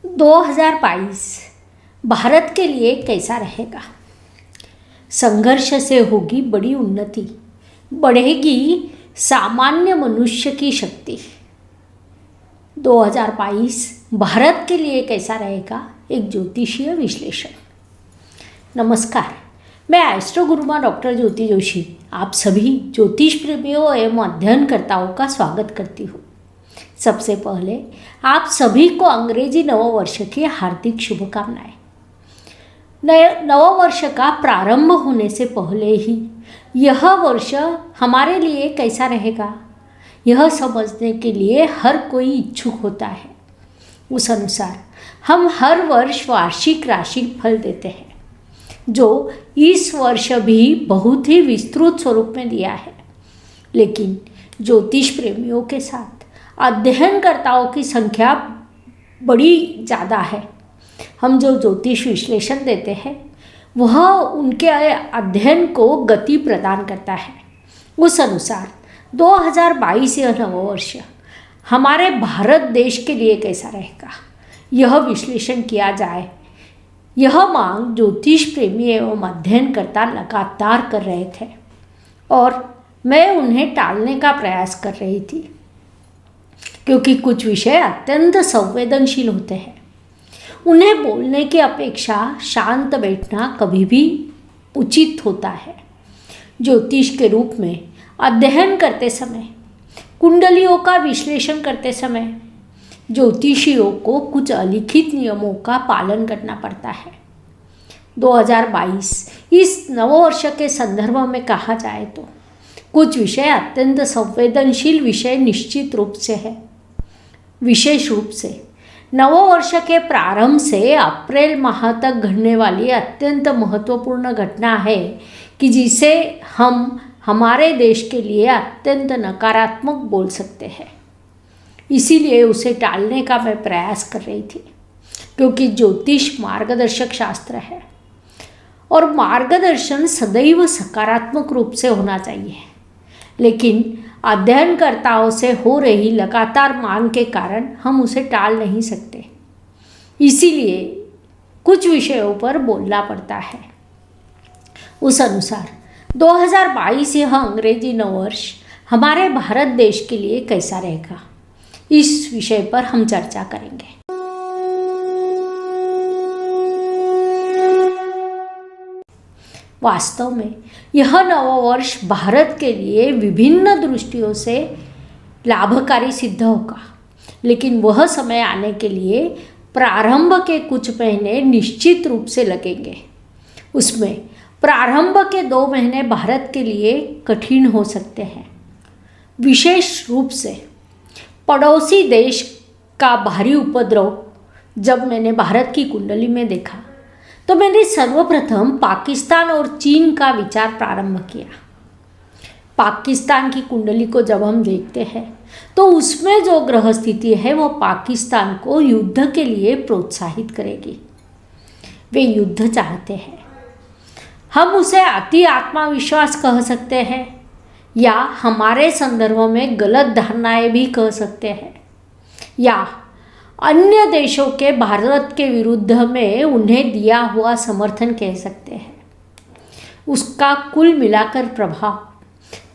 2022 भारत के लिए कैसा रहेगा। संघर्ष से होगी बड़ी उन्नति, बढ़ेगी सामान्य मनुष्य की शक्ति। 2022 भारत के लिए कैसा रहेगा, एक ज्योतिषीय विश्लेषण। नमस्कार, मैं एस्ट्रो गुरुमा डॉक्टर ज्योति जोशी आप सभी ज्योतिष प्रेमियों एवं अध्ययनकर्ताओं का स्वागत करती हूँ। सबसे पहले आप सभी को अंग्रेजी नववर्ष की हार्दिक शुभकामनाएं। नववर्ष का प्रारंभ होने से पहले ही यह वर्ष हमारे लिए कैसा रहेगा, यह समझने के लिए हर कोई इच्छुक होता है। उस अनुसार हम हर वर्ष वार्षिक राशि फल देते हैं, जो इस वर्ष भी बहुत ही विस्तृत स्वरूप में दिया है। लेकिन ज्योतिष प्रेमियों के साथ अध्ययनकर्ताओं की संख्या बड़ी ज़्यादा है। हम जो ज्योतिष विश्लेषण देते हैं वह उनके अध्ययन को गति प्रदान करता है। उस अनुसार 2022 यह नववर्ष हमारे भारत देश के लिए कैसा रहेगा, यह विश्लेषण किया जाए। यह मांग ज्योतिष प्रेमी एवं अध्ययनकर्ता लगातार कर रहे थे और मैं उन्हें टालने का प्रयास कर रही थी, क्योंकि कुछ विषय अत्यंत संवेदनशील होते हैं। उन्हें बोलने की अपेक्षा शांत बैठना कभी भी उचित होता है। ज्योतिष के रूप में अध्ययन करते समय, कुंडलियों का विश्लेषण करते समय ज्योतिषियों को कुछ अलिखित नियमों का पालन करना पड़ता है। 2022 इस नववर्ष के संदर्भ में कहा जाए तो कुछ विषय अत्यंत संवेदनशील विषय निश्चित रूप से है। विशेष रूप से नववर्ष के प्रारंभ से अप्रैल माह तक घटने वाली अत्यंत महत्वपूर्ण घटना है कि जिसे हम हमारे देश के लिए अत्यंत नकारात्मक बोल सकते हैं। इसीलिए उसे टालने का मैं प्रयास कर रही थी, क्योंकि ज्योतिष मार्गदर्शक शास्त्र है और मार्गदर्शन सदैव सकारात्मक रूप से होना चाहिए। लेकिन अध्ययनकर्ताओं से हो रही लगातार मांग के कारण हम उसे टाल नहीं सकते। इसीलिए कुछ विषयों पर बोलना पड़ता है। उस अनुसार 2022 यह अंग्रेजी नववर्ष हमारे भारत देश के लिए कैसा रहेगा, इस विषय पर हम चर्चा करेंगे। वास्तव में यह नववर्ष भारत के लिए विभिन्न दृष्टियों से लाभकारी सिद्ध होगा, लेकिन वह समय आने के लिए प्रारंभ के कुछ महीने निश्चित रूप से लगेंगे। उसमें प्रारंभ के 2 महीने भारत के लिए कठिन हो सकते हैं। विशेष रूप से पड़ोसी देश का भारी उपद्रव जब मैंने भारत की कुंडली में देखा तो मैंने सर्वप्रथम पाकिस्तान और चीन का विचार प्रारंभ किया। पाकिस्तान की कुंडली को जब हम देखते हैं तो उसमें जो ग्रह स्थिति है वो पाकिस्तान को युद्ध के लिए प्रोत्साहित करेगी। वे युद्ध चाहते हैं। हम उसे अति आत्मविश्वास कह सकते हैं या हमारे संदर्भ में गलत धारणाएं भी कह सकते हैं, या अन्य देशों के भारत के विरुद्ध में उन्हें दिया हुआ समर्थन कह सकते हैं। उसका कुल मिलाकर प्रभाव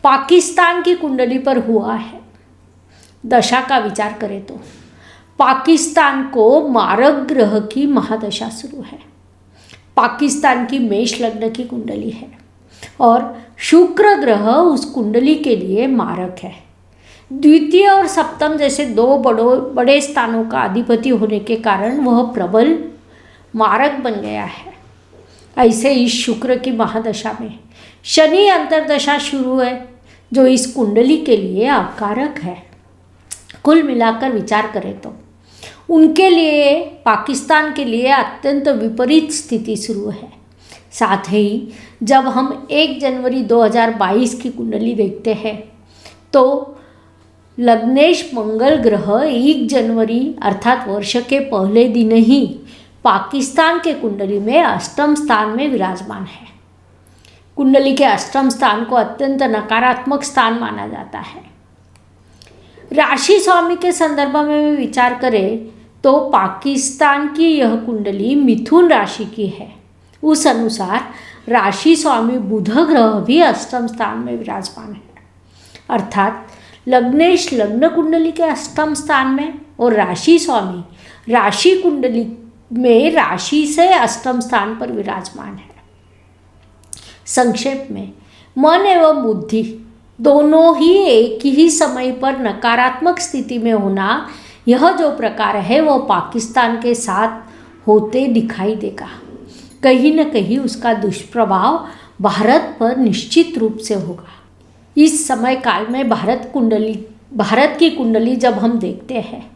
पाकिस्तान की कुंडली पर हुआ है। दशा का विचार करें तो पाकिस्तान को मारक ग्रह की महादशा शुरू है। पाकिस्तान की मेष लग्न की कुंडली है और शुक्र ग्रह उस कुंडली के लिए मारक है। द्वितीय और सप्तम जैसे 2 बड़े स्थानों का अधिपति होने के कारण वह प्रबल मारक बन गया है। ऐसे इस शुक्र की महादशा में शनि अंतर्दशा शुरू है, जो इस कुंडली के लिए अकारक है। कुल मिलाकर विचार करें तो उनके लिए, पाकिस्तान के लिए अत्यंत विपरीत स्थिति शुरू है। साथ ही जब हम 1 जनवरी 2022 की कुंडली देखते हैं तो लग्नेश मंगल ग्रह 1 जनवरी अर्थात वर्ष के पहले दिन ही पाकिस्तान के कुंडली में अष्टम स्थान में विराजमान है। कुंडली के अष्टम स्थान को अत्यंत नकारात्मक स्थान माना जाता है। राशि स्वामी के संदर्भ में विचार करें तो पाकिस्तान की यह कुंडली मिथुन राशि की है। उस अनुसार राशि स्वामी बुध ग्रह भी अष्टम स्थान में विराजमान है, अर्थात लग्नेश लग्न कुंडली के अष्टम स्थान में और राशि स्वामी राशि कुंडली में राशि से अष्टम स्थान पर विराजमान है। संक्षेप में, मन एवं बुद्धि दोनों ही एक ही समय पर नकारात्मक स्थिति में होना, यह जो प्रकार है वह पाकिस्तान के साथ होते दिखाई देगा। कहीं न कहीं उसका दुष्प्रभाव भारत पर निश्चित रूप से होगा। इस समय काल में भारत की कुंडली जब हम देखते हैं,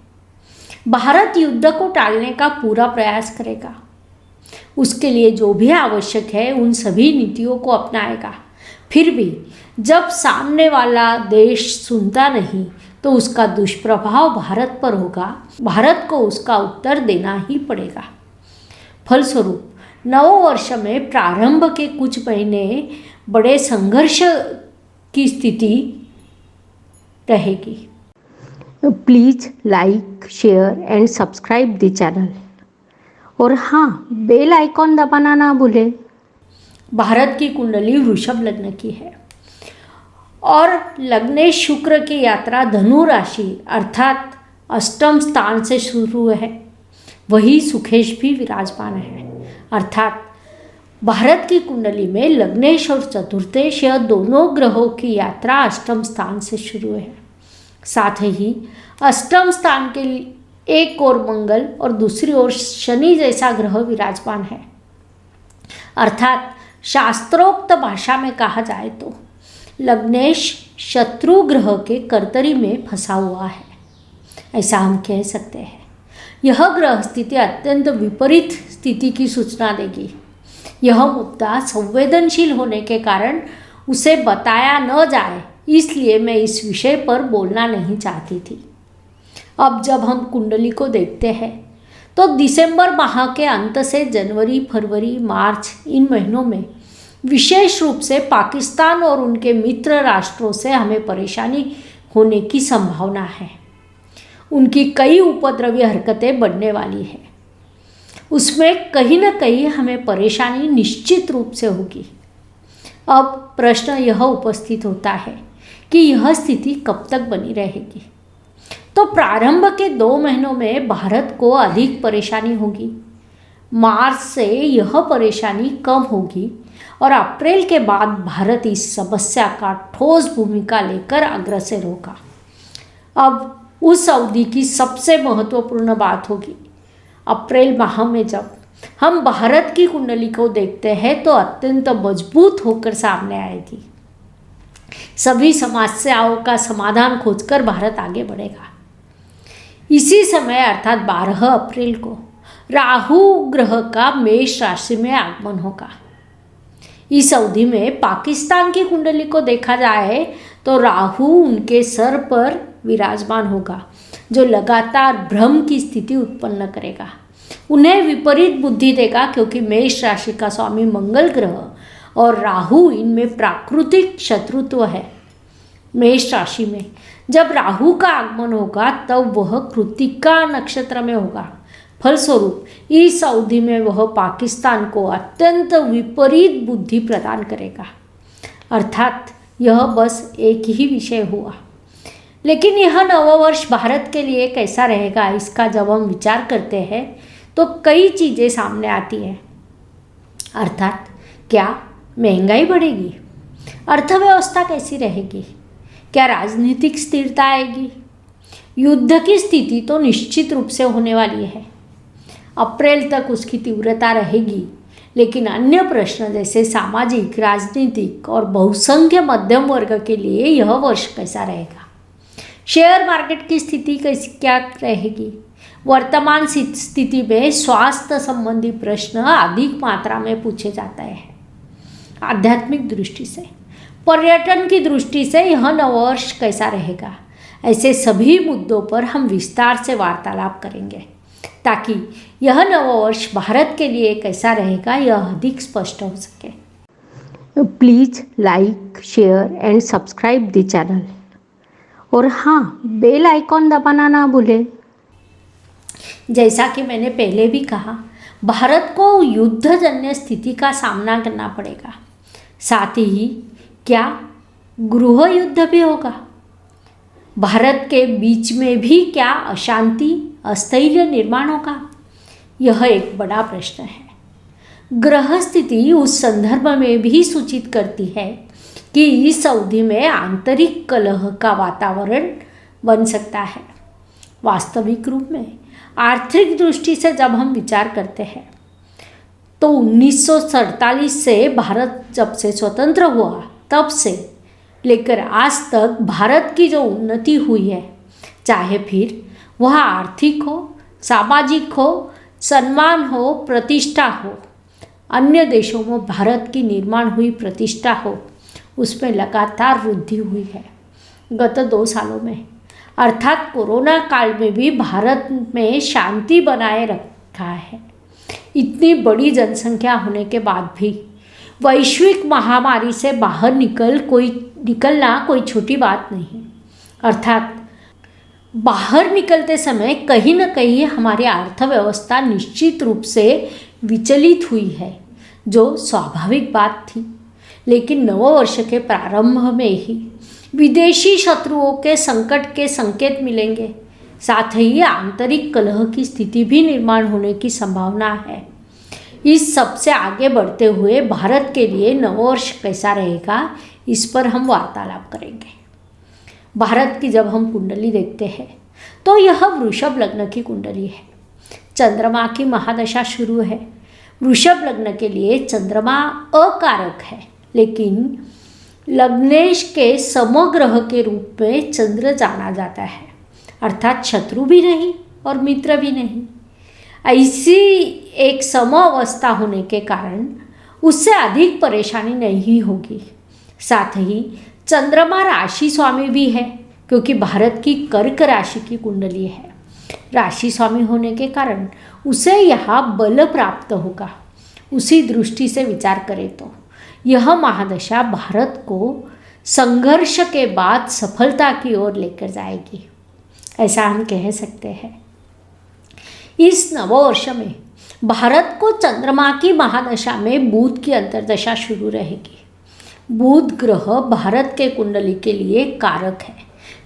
भारत युद्ध को टालने का पूरा प्रयास करेगा। उसके लिए जो भी आवश्यक है उन सभी नीतियों को अपनाएगा। फिर भी जब सामने वाला देश सुनता नहीं तो उसका दुष्प्रभाव भारत पर होगा। भारत को उसका उत्तर देना ही पड़ेगा। फलस्वरूप नव वर्ष में प्रारंभ के कुछ महीने बड़े संघर्ष की स्थिति रहेगी। Please like, share and subscribe the channel और हाँ, बेल आइकॉन दबाना ना भूलें। भारत की कुंडली वृषभ लग्न की है और लग्नेश शुक्र की यात्रा धनु राशि अर्थात अष्टम स्थान से शुरू है। वही सुखेश भी विराजमान है, अर्थात भारत की कुंडली में लग्नेश और चतुर्थेश यह दोनों ग्रहों की यात्रा अष्टम स्थान से शुरू है। साथ ही अष्टम स्थान के एक ओर मंगल और दूसरी ओर शनि जैसा ग्रह विराजमान है, अर्थात शास्त्रोक्त भाषा में कहा जाए तो लग्नेश शत्रु ग्रह के कर्तरी में फंसा हुआ है, ऐसा हम कह सकते हैं। यह ग्रह स्थिति अत्यंत विपरीत स्थिति की सूचना देगी। यह मुद्दा संवेदनशील होने के कारण उसे बताया न जाए, इसलिए मैं इस विषय पर बोलना नहीं चाहती थी। अब जब हम कुंडली को देखते हैं तो दिसंबर माह के अंत से जनवरी, फरवरी, मार्च इन महीनों में विशेष रूप से पाकिस्तान और उनके मित्र राष्ट्रों से हमें परेशानी होने की संभावना है। उनकी कई उपद्रवी हरकतें बढ़ने वाली है। उसमें कहीं न कहीं हमें परेशानी निश्चित रूप से होगी। अब प्रश्न यह उपस्थित होता है कि यह स्थिति कब तक बनी रहेगी। तो प्रारंभ के 2 महीनों में भारत को अधिक परेशानी होगी। मार्च से यह परेशानी कम होगी और अप्रैल के बाद भारत इस समस्या का ठोस भूमिका लेकर अग्रसर होगा। अब उस अवधि की सबसे महत्वपूर्ण बात होगी अप्रैल माह में जब हम भारत की कुंडली को देखते हैं तो अत्यंत मजबूत होकर सामने आएगी। सभी समस्याओं का समाधान खोजकर भारत आगे बढ़ेगा। इसी समय अर्थात 12 अप्रैल को राहु ग्रह का मेष राशि में आगमन होगा। इस अवधि में पाकिस्तान की कुंडली को देखा जाए तो राहु उनके सर पर विराजमान होगा, जो लगातार भ्रम की स्थिति उत्पन्न करेगा। उन्हें विपरीत बुद्धि देगा, क्योंकि मेष राशि का स्वामी मंगल ग्रह और राहु इनमें प्राकृतिक शत्रुत्व है। मेष राशि में जब राहु का आगमन होगा तब वह कृत्तिका नक्षत्र में होगा। फलस्वरूप इस अवधि में वह पाकिस्तान को अत्यंत विपरीत बुद्धि प्रदान करेगा। अर्थात यह बस एक ही विषय हुआ। लेकिन यह नववर्ष भारत के लिए कैसा रहेगा, इसका जब हम विचार करते हैं तो कई चीज़ें सामने आती हैं। अर्थात क्या महंगाई बढ़ेगी, अर्थव्यवस्था कैसी रहेगी, क्या राजनीतिक स्थिरता आएगी, युद्ध की स्थिति तो निश्चित रूप से होने वाली है। अप्रैल तक उसकी तीव्रता रहेगी, लेकिन अन्य प्रश्न जैसे सामाजिक, राजनीतिक और बहुसंख्य मध्यम वर्ग के लिए यह वर्ष कैसा रहेगा। शेयर मार्केट की स्थिति कैसी क्या रहेगी। वर्तमान स्थिति में स्वास्थ्य संबंधी प्रश्न अधिक मात्रा में पूछे जाते हैं। आध्यात्मिक दृष्टि से, पर्यटन की दृष्टि से यह नववर्ष कैसा रहेगा, ऐसे सभी मुद्दों पर हम विस्तार से वार्तालाप करेंगे, ताकि यह नववर्ष भारत के लिए कैसा रहेगा यह अधिक स्पष्ट हो सके। Please like, share and subscribe the channel और हाँ, बेल आइकॉन दबाना ना भूलें। जैसा कि मैंने पहले भी कहा, भारत को युद्धजन्य स्थिति का सामना करना पड़ेगा। साथ ही क्या गृह युद्ध भी होगा? भारत के बीच में भी क्या अशांति, अस्थैर्य निर्माण होगा? यह एक बड़ा प्रश्न है। ग्रह स्थिति उस संदर्भ में भी सूचित करती है कि इस अवधि में आंतरिक कलह का वातावरण बन सकता है। वास्तविक रूप में आर्थिक दृष्टि से जब हम विचार करते हैं तो 1947 से भारत जब से स्वतंत्र हुआ तब से लेकर आज तक भारत की जो उन्नति हुई है, चाहे फिर वह आर्थिक हो, सामाजिक हो, सम्मान हो, प्रतिष्ठा हो, अन्य देशों में भारत की निर्माण हुई प्रतिष्ठा हो, उसमें लगातार वृद्धि हुई है। गत 2 सालों में अर्थात कोरोना काल में भी भारत में शांति बनाए रखा है। इतनी बड़ी जनसंख्या होने के बाद भी वैश्विक महामारी से बाहर निकलना कोई छोटी बात नहीं। अर्थात बाहर निकलते समय कहीं न कहीं हमारी अर्थव्यवस्था निश्चित रूप से विचलित हुई है, जो स्वाभाविक बात थी। लेकिन नववर्ष के प्रारंभ में ही विदेशी शत्रुओं के संकट के संकेत मिलेंगे। साथ ही आंतरिक कलह की स्थिति भी निर्माण होने की संभावना है। इस सब से आगे बढ़ते हुए भारत के लिए नववर्ष कैसा रहेगा, इस पर हम वार्तालाप करेंगे। भारत की जब हम कुंडली देखते हैं तो यह वृषभ लग्न की कुंडली है। चंद्रमा की महादशा शुरू है। वृषभ लग्न के लिए चंद्रमा अकारक है, लेकिन लग्नेश के समग्रह के रूप में चंद्र जाना जाता है, अर्थात शत्रु भी नहीं और मित्र भी नहीं। ऐसी एक समअवस्था होने के कारण उससे अधिक परेशानी नहीं होगी। साथ ही चंद्रमा राशि स्वामी भी है, क्योंकि भारत की कर्क राशि की कुंडली है। राशि स्वामी होने के कारण उसे यहाँ बल प्राप्त होगा। उसी दृष्टि से विचार करें तो यह महादशा भारत को संघर्ष के बाद सफलता की ओर लेकर जाएगी, ऐसा हम कह सकते हैं। इस नववर्ष में भारत को चंद्रमा की महादशा में बुध की अंतर्दशा शुरू रहेगी। बुध ग्रह भारत के कुंडली के लिए कारक है,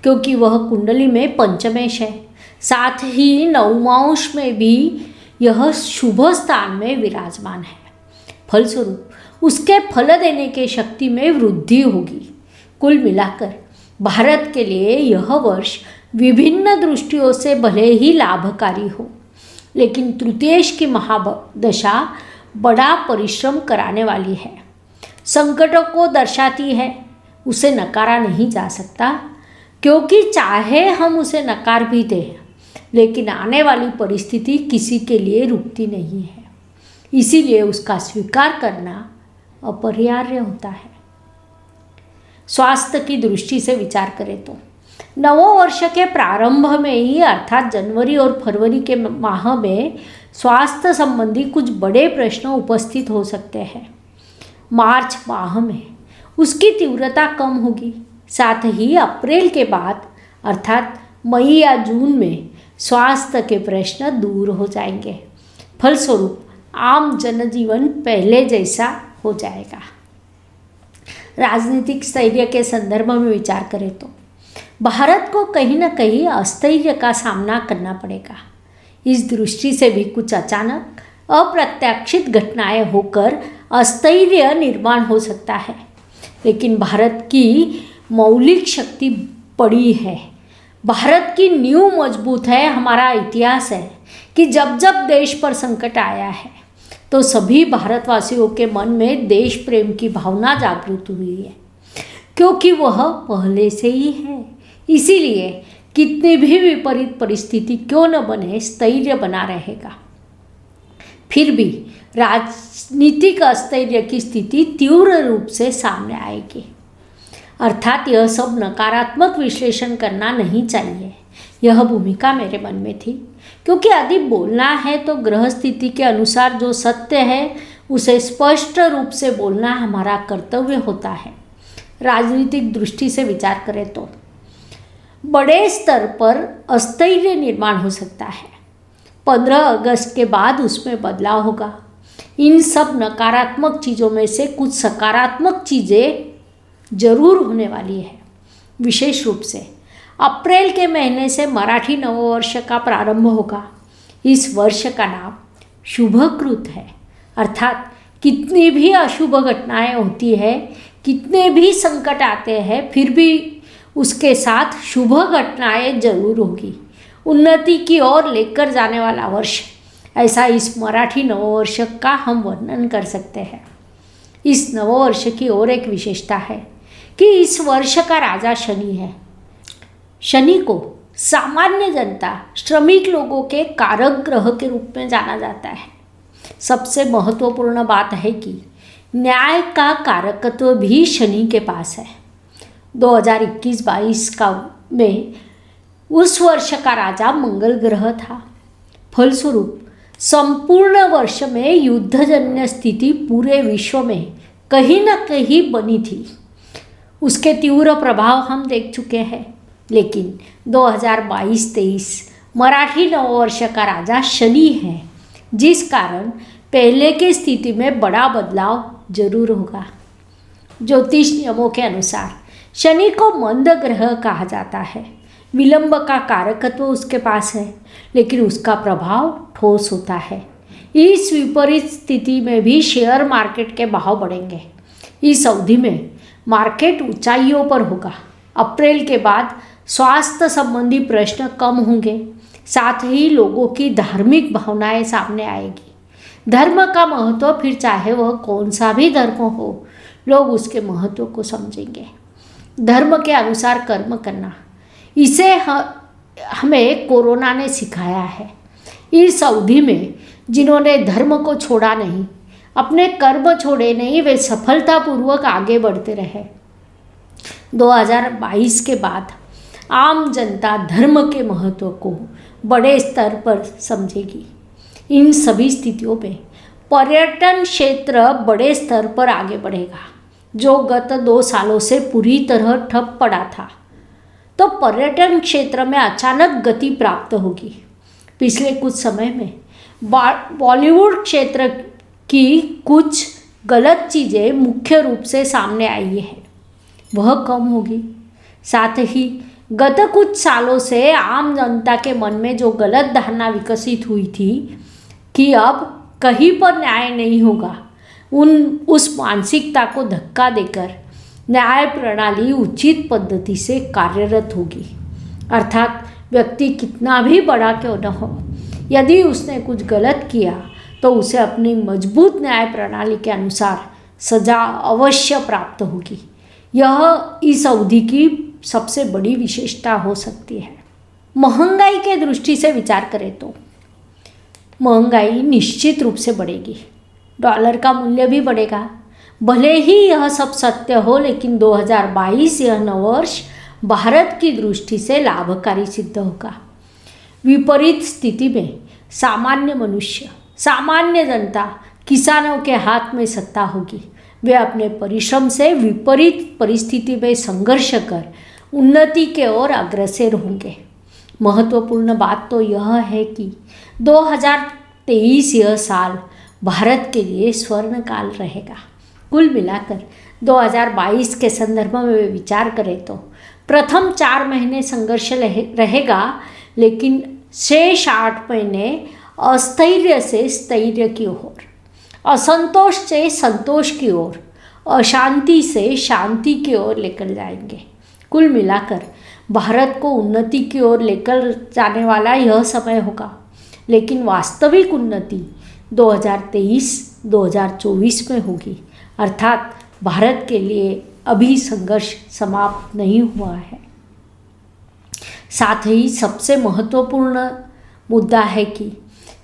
क्योंकि वह कुंडली में पंचमेश है। साथ ही नवमांश में भी यह शुभ स्थान में विराजमान है। फलस्वरूप उसके फल देने के शक्ति में वृद्धि होगी। कुल मिलाकर भारत के लिए यह वर्ष विभिन्न दृष्टियों से भले ही लाभकारी हो, लेकिन तृतीयेश की महादशा बड़ा परिश्रम कराने वाली है। संकटों को दर्शाती है, उसे नकारा नहीं जा सकता, क्योंकि चाहे हम उसे नकार भी दें, लेकिन आने वाली परिस्थिति किसी के लिए रुकती नहीं है। इसीलिए उसका स्वीकार करना अपरिहार्य होता है। स्वास्थ्य की दृष्टि से विचार करें तो नववर्ष के प्रारंभ में ही, अर्थात जनवरी और फरवरी के माह में स्वास्थ्य संबंधी कुछ बड़े प्रश्न उपस्थित हो सकते हैं। मार्च माह में उसकी तीव्रता कम होगी। साथ ही अप्रैल के बाद, अर्थात मई या जून में स्वास्थ्य के प्रश्न दूर हो जाएंगे। फलस्वरूप आम जनजीवन पहले जैसा हो जाएगा। राजनीतिक स्थैर्य के संदर्भ में विचार करें तो भारत को कहीं न कहीं अस्थैर्य का सामना करना पड़ेगा। इस दृष्टि से भी कुछ अचानक अप्रत्याशित घटनाएं होकर अस्थैर्य निर्माण हो सकता है, लेकिन भारत की मौलिक शक्ति बड़ी है। भारत की नींव मजबूत है। हमारा इतिहास है कि जब जब देश पर संकट आया है तो सभी भारतवासियों के मन में देश प्रेम की भावना जागृत हुई है, क्योंकि वह पहले से ही है। इसीलिए कितनी भी विपरीत परिस्थिति क्यों न बने, स्थैर्य बना रहेगा। फिर भी राजनीतिक अस्थैर्य की स्थिति तीव्र रूप से सामने आएगी। अर्थात यह सब नकारात्मक विश्लेषण करना नहीं चाहिए। यह भूमिका मेरे मन में थी, क्योंकि यदि बोलना है तो ग्रह स्थिति के अनुसार जो सत्य है उसे स्पष्ट रूप से बोलना हमारा कर्तव्य होता है। राजनीतिक दृष्टि से विचार करें तो बड़े स्तर पर अस्थैर्य निर्माण हो सकता है। 15 अगस्त के बाद उसमें बदलाव होगा। इन सब नकारात्मक चीज़ों में से कुछ सकारात्मक चीज़ें जरूर होने वाली है। विशेष रूप से अप्रैल के महीने से मराठी नववर्ष का प्रारंभ होगा। इस वर्ष का नाम शुभकृत है, अर्थात कितनी भी अशुभ घटनाएं होती है, कितने भी संकट आते हैं, फिर भी उसके साथ शुभ घटनाएं जरूर होगी। उन्नति की ओर लेकर जाने वाला वर्ष, ऐसा इस मराठी नववर्ष का हम वर्णन कर सकते हैं। इस नववर्ष की और एक विशेषता है कि इस वर्ष का राजा शनि है। शनि को सामान्य जनता, श्रमिक लोगों के कारक ग्रह के रूप में जाना जाता है। सबसे महत्वपूर्ण बात है कि न्याय का कारकत्व भी शनि के पास है। 2021-22 का में उस वर्ष का राजा मंगल ग्रह था। फलस्वरूप संपूर्ण वर्ष में युद्धजन्य स्थिति पूरे विश्व में कहीं न कहीं बनी थी। उसके तीव्र प्रभाव हम देख चुके हैं। लेकिन 2022-23 मराठी नववर्ष का राजा शनि है, जिस कारण पहले की स्थिति में बड़ा बदलाव जरूर होगा। ज्योतिष नियमों के अनुसार शनि को मंद ग्रह कहा जाता है। विलंब का कारकत्व उसके पास है, लेकिन उसका प्रभाव ठोस होता है। इस विपरीत स्थिति में भी शेयर मार्केट के भाव बढ़ेंगे। इस अवधि में मार्केट ऊंचाइयों पर होगा। अप्रैल के बाद स्वास्थ्य संबंधी प्रश्न कम होंगे, साथ ही लोगों की धार्मिक भावनाएं सामने आएगी। धर्म का महत्व, फिर चाहे वह कौन सा भी धर्म हो, लोग उसके महत्व को समझेंगे। धर्म के अनुसार कर्म करना, इसे हमें कोरोना ने सिखाया है। इस अवधि में जिन्होंने धर्म को छोड़ा नहीं, अपने कर्म छोड़े नहीं, वे सफलतापूर्वक आगे बढ़ते रहे। 2022 के बाद आम जनता धर्म के महत्व को बड़े स्तर पर समझेगी। इन सभी स्थितियों में पर्यटन क्षेत्र बड़े स्तर पर आगे बढ़ेगा, जो गत 2 सालों से पूरी तरह ठप पड़ा था। तो पर्यटन क्षेत्र में अचानक गति प्राप्त होगी। पिछले कुछ समय में बॉलीवुड क्षेत्र की कुछ गलत चीज़ें मुख्य रूप से सामने आई है, वह कम होगी। साथ ही गत कुछ सालों से आम जनता के मन में जो गलत धारणा विकसित हुई थी कि अब कहीं पर न्याय नहीं होगा, उस मानसिकता को धक्का देकर न्याय प्रणाली उचित पद्धति से कार्यरत होगी। अर्थात व्यक्ति कितना भी बड़ा क्यों न हो, यदि उसने कुछ गलत किया तो उसे अपनी मजबूत न्याय प्रणाली के अनुसार सजा अवश्य प्राप्त होगी। यह इस अवधि की सबसे बड़ी विशेषता हो सकती है। महंगाई के दृष्टि से विचार करें तो महंगाई निश्चित रूप से बढ़ेगी। डॉलर का मूल्य भी बढ़ेगा। भले ही यह सब सत्य हो, लेकिन 2022 यह नववर्ष भारत की दृष्टि से लाभकारी सिद्ध होगा। विपरीत स्थिति में सामान्य मनुष्य, सामान्य जनता, किसानों के हाथ में सत्ता होगी। वे अपने परिश्रम से विपरीत परिस्थिति में संघर्ष कर उन्नति के ओर अग्रसर होंगे। महत्वपूर्ण बात तो यह है कि 2023 यह साल भारत के लिए स्वर्ण काल रहेगा। कुल मिलाकर 2022 के संदर्भ में विचार करें तो प्रथम 4 महीने संघर्ष रहेगा, लेकिन शेष 8 महीने अस्थैर्य से स्थैर्य की ओर, असंतोष से संतोष की ओर, अशांति से शांति की ओर लेकर जाएंगे। कुल मिलाकर भारत को उन्नति की ओर लेकर जाने वाला यह समय होगा। लेकिन वास्तविक उन्नति 2023-2024 में होगी। अर्थात भारत के लिए अभी संघर्ष समाप्त नहीं हुआ है। साथ ही सबसे महत्वपूर्ण मुद्दा है कि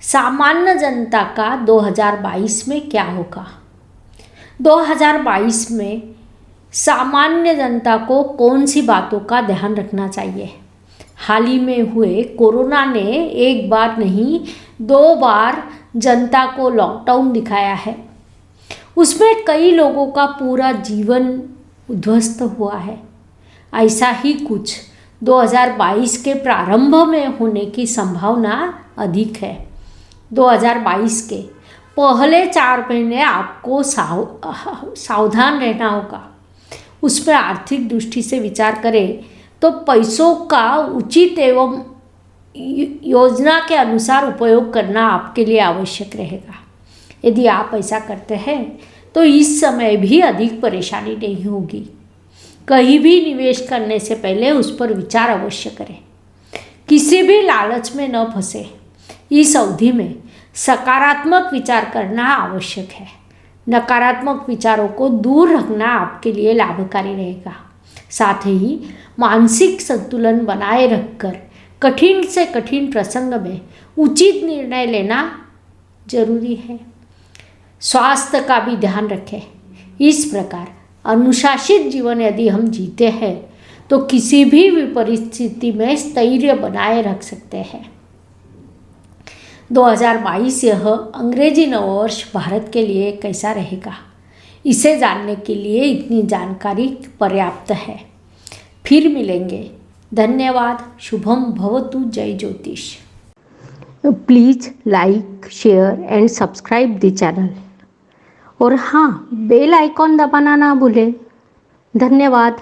सामान्य जनता का 2022 में क्या होगा। 2022 में सामान्य जनता को कौन सी बातों का ध्यान रखना चाहिए। हाल ही में हुए कोरोना ने एक बार नहीं 2 बार जनता को लॉकडाउन दिखाया है। उसमें कई लोगों का पूरा जीवन उद्ध्वस्त हुआ है। ऐसा ही कुछ 2022 के प्रारंभ में होने की संभावना अधिक है। 2022 के पहले 4 महीने आपको सावधान रहना होगा। उसमें आर्थिक दृष्टि से विचार करें तो पैसों का उचित एवं योजना के अनुसार उपयोग करना आपके लिए आवश्यक रहेगा। यदि आप ऐसा करते हैं तो इस समय भी अधिक परेशानी नहीं होगी। कहीं भी निवेश करने से पहले उस पर विचार अवश्य करें। किसी भी लालच में न फंसे। इस अवधि में सकारात्मक विचार करना आवश्यक है। नकारात्मक विचारों को दूर रखना आपके लिए लाभकारी रहेगा। साथ ही मानसिक संतुलन बनाए रखकर कठिन से कठिन प्रसंग में उचित निर्णय लेना जरूरी है। स्वास्थ्य का भी ध्यान रखें। इस प्रकार अनुशासित जीवन यदि हम जीते हैं तो किसी भी परिस्थिति में स्थैर्य बनाए रख सकते हैं। 2022 यह अंग्रेजी नववर्ष भारत के लिए कैसा रहेगा, इसे जानने के लिए इतनी जानकारी पर्याप्त है। फिर मिलेंगे। धन्यवाद। शुभम भवतु। जय ज्योतिष। Please like, share and subscribe the channel. और हाँ, बेल आइकॉन दबाना ना भूलें। धन्यवाद।